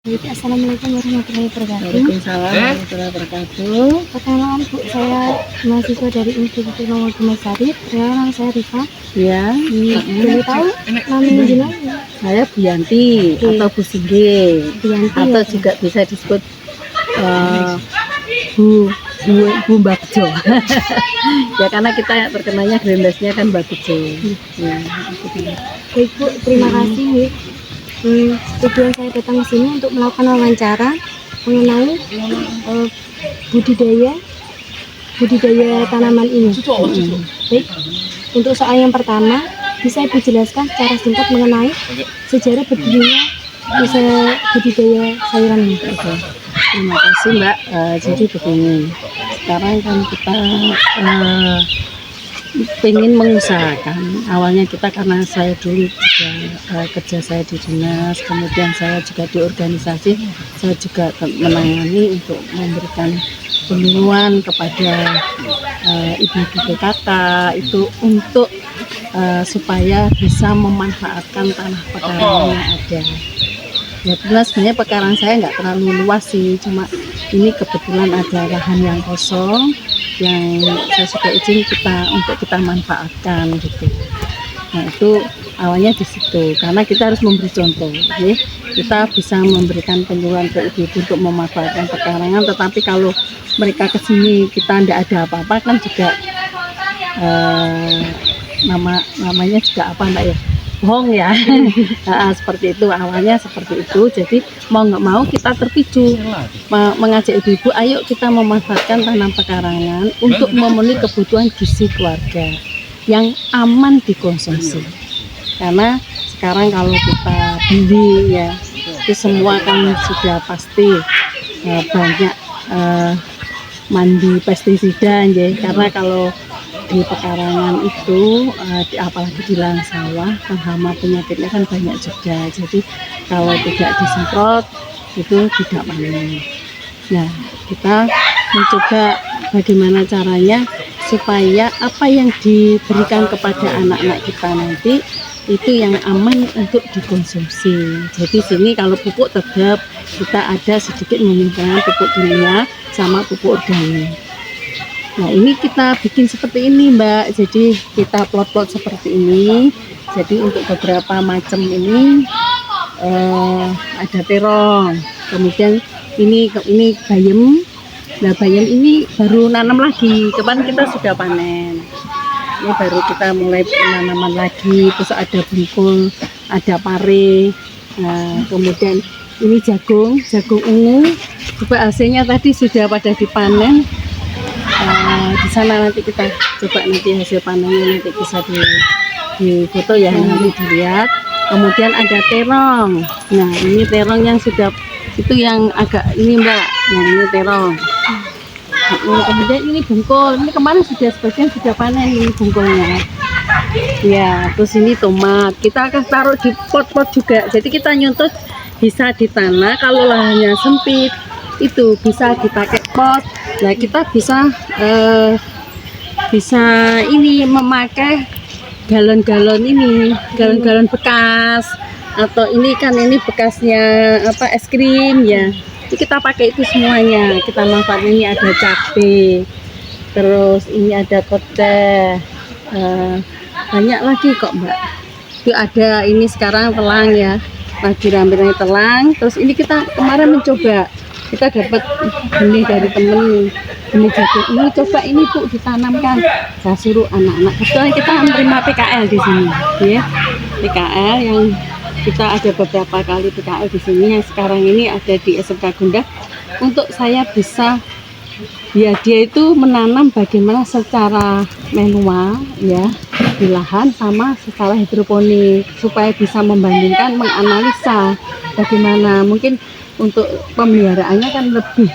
Baik, assalamualaikum warahmatullahi wabarakatuh. Waalaikumsalam warahmatullahi wabarakatuh. Perkenalkan Bu, saya mahasiswa dari Institut Teknologi Masyarakat. Nama saya Rifa. Ya, Boleh tahu namanya jenengan? saya Buyanti atau Bu Singge Buyanti atau ya, juga bisa disebut Bu Bu Mbak Bejo. Ya karena kita terkenalnya grandasnya kan Mbak Bejo. Ya, Baik Bu, terima kasih Bu. Tujuan saya datang ke sini untuk melakukan wawancara mengenai budidaya tanaman ini. Baik, untuk soal yang pertama, bisa Ibu jelaskan secara singkat mengenai sejarah berdirinya budidaya sayuran ini. Oke. Terima kasih Mbak. Jadi begini, sekarang kan kita pengen mengusahakan. Awalnya kita karena saya dulu juga kerja saya di dinas, kemudian saya juga di organisasi, saya juga menangani untuk memberikan penyuluhan kepada ibu-ibu PKK itu untuk supaya bisa memanfaatkan tanah pekarangan yang ada. Ya benar, sebenarnya pekarangan saya nggak terlalu luas sih, cuma ini kebetulan ada lahan yang kosong yang saya suka izin untuk kita manfaatkan gitu. Nah itu awalnya di situ, karena kita harus memberi contoh, ya. Kita bisa memberikan penyuluhan ke ibu-ibu untuk memanfaatkan pekarangan, tetapi kalau mereka kesini kita tidak ada apa-apa kan juga namanya juga apa Mbak ya, bohong ya. Seperti itu, awalnya seperti itu. Jadi mau nggak mau kita terpicu mengajak ibu-ibu, ayo kita memanfaatkan tanam pekarangan untuk memenuhi kebutuhan gizi keluarga yang aman dikonsumsi. Karena sekarang kalau kita beli ya itu semua kan sudah pasti banyak mandi pestisida ya. Karena kalau di pekarangan itu apalagi di lahan sawah kan hama penyakitnya kan banyak juga, jadi kalau tidak disemprot itu tidak panen. Nah kita mencoba bagaimana caranya supaya apa yang diberikan kepada anak-anak kita nanti itu yang aman untuk dikonsumsi. Jadi sini kalau pupuk tetap kita ada sedikit menyimpan pupuk kimia sama pupuk organik. Nah ini kita bikin seperti ini Mbak, jadi kita plot-plot seperti ini. Jadi untuk beberapa macam ini ada terong, kemudian ini bayam. Nah bayam ini baru nanam lagi, kemarin kita sudah panen. Ini baru kita mulai penanaman lagi, terus ada bungkul, ada pare. Nah kemudian ini jagung ungu, juga hasilnya tadi sudah pada dipanen. Di sana nanti kita coba nanti hasil panennya nanti bisa di foto ya, nanti dilihat. Kemudian ada terong. Nah ini terong yang sudah itu yang agak ini Mbak, nah ini terong. Kemudian ini bungkul, ini kemarin sudah sebagian sudah panen ini bungkulnya ya. Terus ini tomat, kita akan taruh di pot-pot juga, jadi kita nyuntus bisa di tanah. Kalau lahannya sempit itu bisa dipakai pot. Nah kita bisa ini memakai galon-galon bekas, atau ini kan ini bekasnya apa es krim ya, jadi kita pakai itu semuanya, kita manfaatkan. Ini ada cabai, terus ini ada kocek, banyak lagi kok Mbak. Itu ada ini sekarang telang ya, lagi rame-rame telang. Terus ini kita kemarin mencoba, kita dapat benih dari temen, benih jagung ini, coba ini Bu ditanamkan. Saya suruh anak-anak, kebetulan kita menerima PKL di sini ya, PKL yang kita ada beberapa kali PKL di sini, yang sekarang ini ada di SMK Gondang, untuk saya bisa ya dia itu menanam bagaimana secara manual ya di lahan sama secara hidroponik, supaya bisa membandingkan, menganalisa bagaimana mungkin untuk pemeliharaannya kan lebih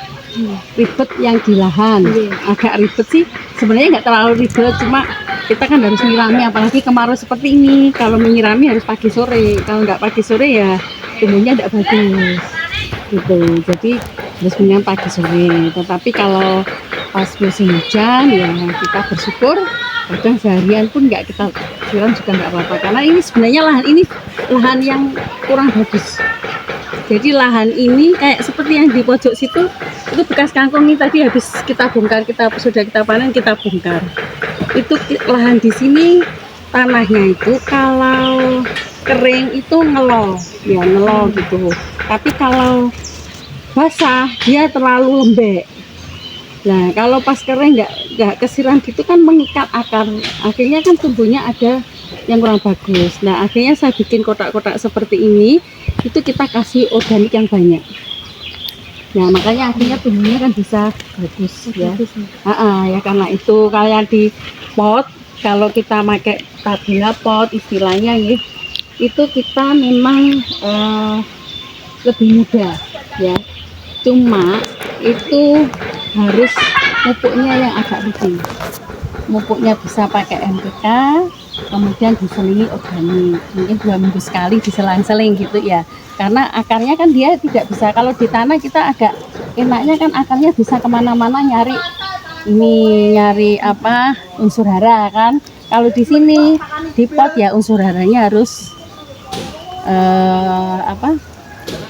ribet yang di lahan. Agak ribet sih sebenarnya, nggak terlalu ribet, cuma kita kan harus nyirami, apalagi kemarau seperti ini. Kalau menyirami harus pagi sore, kalau nggak pagi sore ya tumbuhnya tidak bagus gitu. Jadi harus menyiram pagi sore. Tetapi kalau pas musim hujan ya kita bersyukur, kadang seharian pun nggak kita siram juga nggak apa-apa, karena ini sebenarnya lahan yang kurang bagus. Jadi lahan ini kayak seperti yang di pojok situ, itu bekas kangkung ini tadi habis kita bongkar, sudah kita panen, kita bongkar. Itu lahan di sini tanahnya itu kalau kering itu ngelol, ya ngelol gitu. Tapi kalau basah dia terlalu lembek. Nah kalau pas kering nggak kesiram gitu kan mengikat akar, akhirnya kan tumbuhnya ada yang kurang bagus. Nah akhirnya saya bikin kotak-kotak seperti ini, itu kita kasih organik yang banyak. Nah makanya akhirnya tumbuhnya kan bisa bagus ya. Ya karena itu kalian di pot, kalau kita pakai tabila pot istilahnya ya, itu kita memang lebih mudah ya. Cuma itu harus pupuknya yang agak rutin. Pupuknya bisa pakai NPK, kemudian diselingi organik, mungkin 2 minggu sekali diselang-seling gitu ya. Karena akarnya kan dia tidak bisa, kalau di tanah kita agak enaknya kan akarnya bisa kemana-mana nyari apa unsur hara kan. Kalau di sini di pot ya unsur haranya harus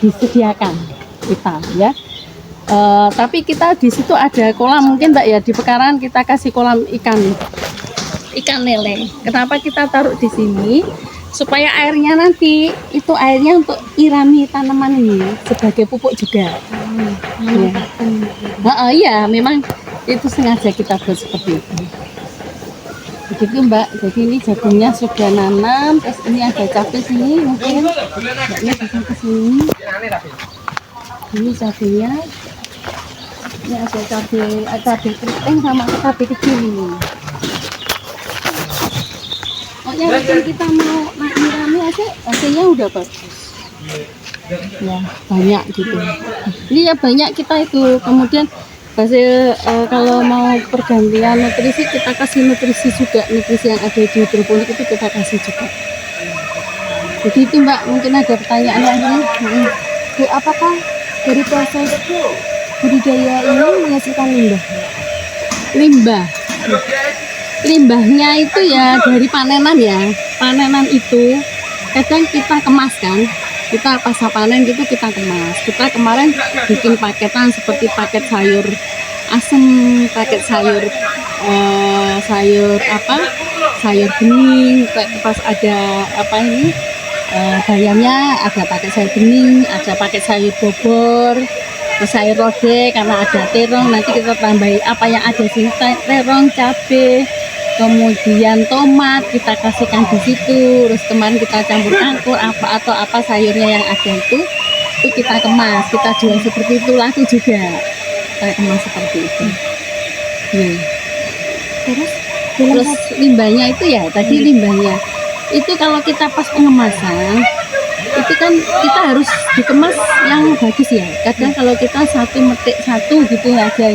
disediakan kita ya. Tapi kita di situ ada kolam, mungkin Mbak ya, di pekarangan kita kasih kolam ikan lele. Kenapa kita taruh di sini? Supaya airnya nanti itu airnya untuk irami tanaman ini sebagai pupuk juga. Iya, memang itu sengaja kita buat seperti itu. Begitu Mbak. Jadi ini jagungnya sudah nanam, terus ini ada cabai sini, mungkin Mbaknya bisa ke sini. Ini cabainya. Ini ada cabai keriting sama cabai kecil ini. Pokoknya kalau kita mau nyirami aja hasilnya udah bagus. Ya banyak gitu. Ini ya banyak kita itu. Kemudian hasil kalau mau pergantian nutrisi kita kasih nutrisi juga, nutrisi yang ada di hidroponik itu kita kasih juga. Jadi itu Mbak, mungkin ada pertanyaan lagi. Bu, apakah dari proses budidaya ini menghasilkan limbah? Limbahnya itu ya dari panenan ya. Panenan itu kadang kita kemas kan. Kita pasca panen gitu kita kemas. Kita kemarin bikin paketan seperti paket sayur asem, paket sayur sayur bening. Pas ada bayamnya ada pakai sayur bening, ada pakai sayur bobor, sayur lodeh, karena ada terong nanti kita tambahin apa yang ada di sini, terong, cabai, kemudian tomat kita kasihkan di situ. Terus kemarin kita campur angkur apa sayurnya yang ada itu kita kemas, kita jual seperti itu, laku juga kita kemas seperti itu. Terus limbahnya itu ya tadi limbahnya itu kalau kita pas pengemasan itu kan kita harus dikemas yang bagus ya. Kadang kalau kita metik satu gitu aja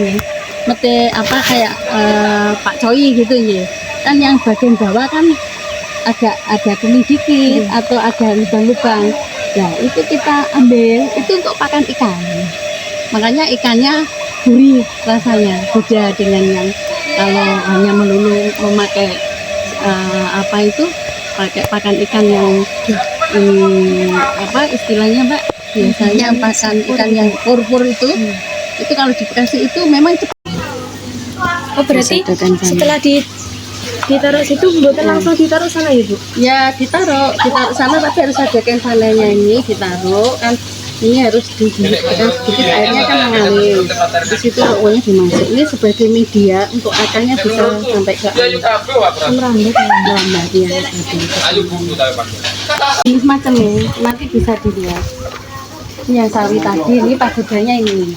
metik apa kayak Pak Coy gitu ya, kan yang bagian bawah kan agak ada kuning dikit atau ada lubang-lubang. Nah itu kita ambil itu untuk pakan ikan, makanya ikannya gurih rasanya, beda dengan yang kalau hanya melulu memakai pakai pakan ikan yang istilahnya Mbak, biasanya pakan ikan yang pur-pur itu kalau di Bekasi itu memang cepat. Oh berarti setelah ditaruh situ bukan langsung ditaruh sana ya Bu? Ya ditaruh sana, tapi harus ada kanalnya ini ditaruh kan, ini harus sedikit airnya kan mengalir di situ, rokonya dimasuk. Ini sebagai media untuk akarnya bisa sampai ke air merambat ya. Ini semacam ini nanti bisa dilihat. Ini yang sawi tadi, ini pagudanya ini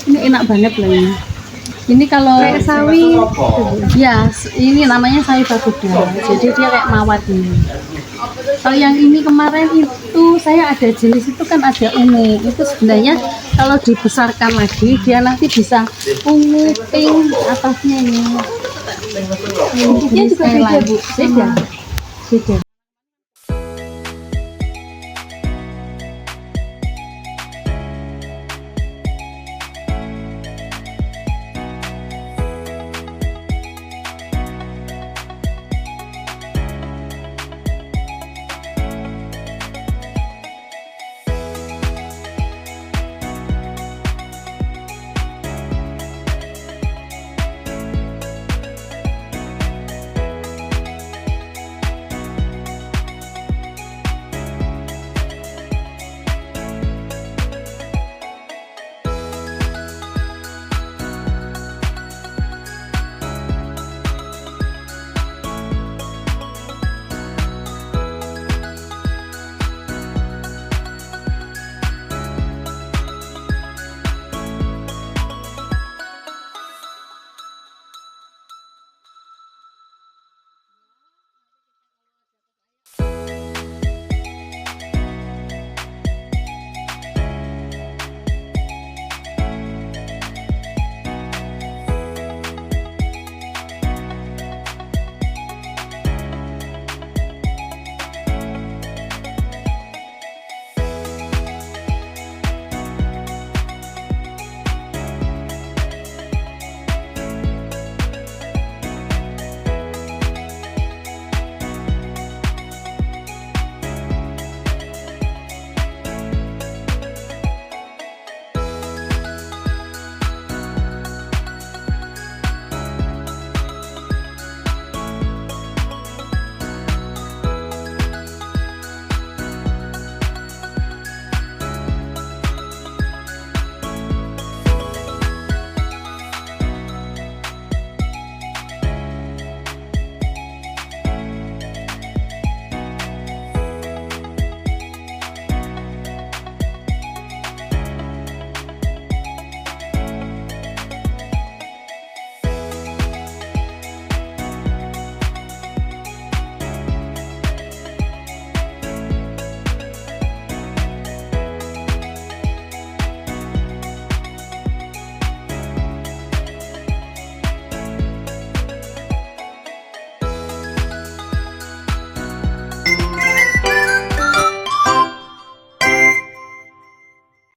enak banget loh ini. Ini kalau kayak sawi ya, ini namanya sawi pagoda, jadi dia kayak mawar ini. Kalau yang ini kemarin itu saya ada jenis itu kan ada ungu, itu sebenarnya kalau dibesarkan lagi dia nanti bisa ungu pink atasnya ini. bentuknya juga beda Bu? Beda.